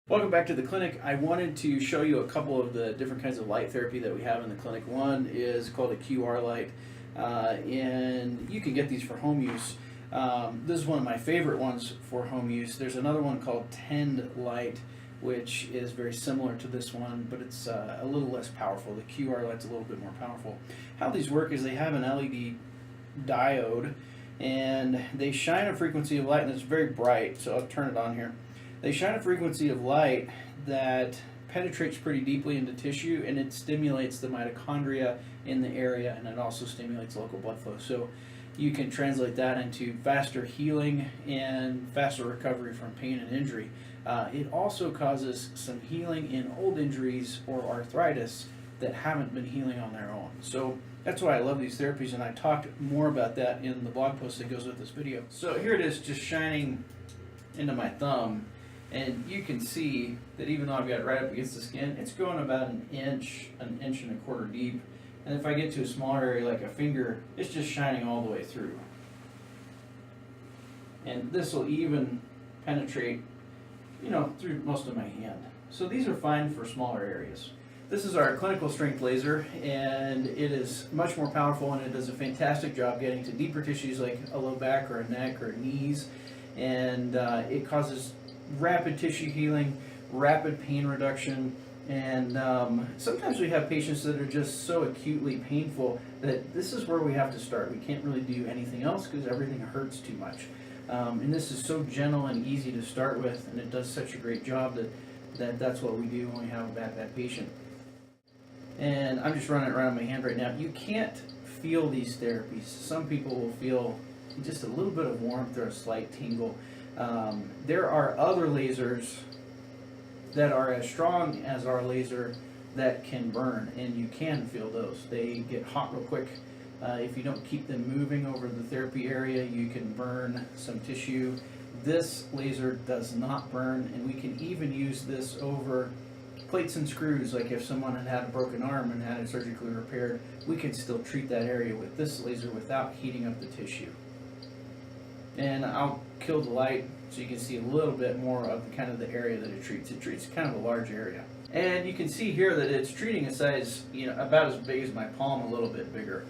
Welcome back to the clinic. I wanted to show you a couple of the different kinds of light therapy that we have in the clinic. One is called a QR light, and you can get these for home use. This is one of my favorite ones for home use. There's another one called Tend light, which is very similar to this one, but it's a little less powerful. The QR light's a little bit more powerful. How these work is they have an LED diode, and they shine a frequency of light, and it's very bright, so I'll turn it on here. They shine a frequency of light that penetrates pretty deeply into tissue, and it stimulates the mitochondria in the area, and it also stimulates local blood flow. So you can translate that into faster healing and faster recovery from pain and injury. It also causes some healing in old injuries or arthritis that haven't been healing on their own. So that's why I love these therapies, and I talked more about that in the blog post that goes with this video. So here it is, just shining into my thumb. And you can see that even though I've got it right up against the skin, it's going about an inch and a quarter deep. And if I get to a smaller area like a finger, it's just shining all the way through. And this will even penetrate, through most of my hand. So these are fine for smaller areas. This is our clinical strength laser, and it is much more powerful, and it does a fantastic job getting to deeper tissues like a low back or a neck or knees. And it causes rapid tissue healing, rapid pain reduction, and sometimes we have patients that are just so acutely painful that this is where we have to start. We can't really do anything else because everything hurts too much. And this is so gentle and easy to start with, and it does such a great job that's what we do when we have that patient. And I'm just running it around my hand right now. You can't feel these therapies. Some people will feel just a little bit of warmth or a slight tingle. There are other lasers that are as strong as our laser that can burn, and you can feel those. They get hot real quick. If you don't keep them moving over the therapy area, you can burn some tissue. This laser does not burn, and we can even use this over plates and screws. Like if someone had a broken arm and had it surgically repaired, we can still treat that area with this laser without heating up the tissue. And I'll kill the light so you can see a little bit more of the area that it treats. It treats kind of a large area. And you can see here that it's treating a size, about as big as my palm, a little bit bigger.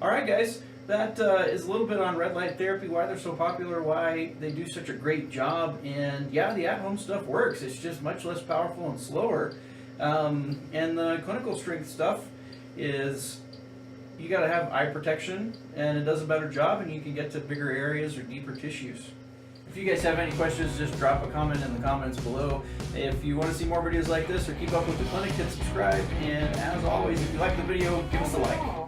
Alright guys, that is a little bit on red light therapy, why they're so popular, why they do such a great job. And yeah, the at-home stuff works. It's just much less powerful and slower. And the clinical strength stuff is, you got to have eye protection, and it does a better job, and you can get to bigger areas or deeper tissues. If you guys have any questions, just drop a comment in the comments below. If you want to see more videos like this or keep up with the clinic, hit subscribe. And as always, if you like the video, give us a like.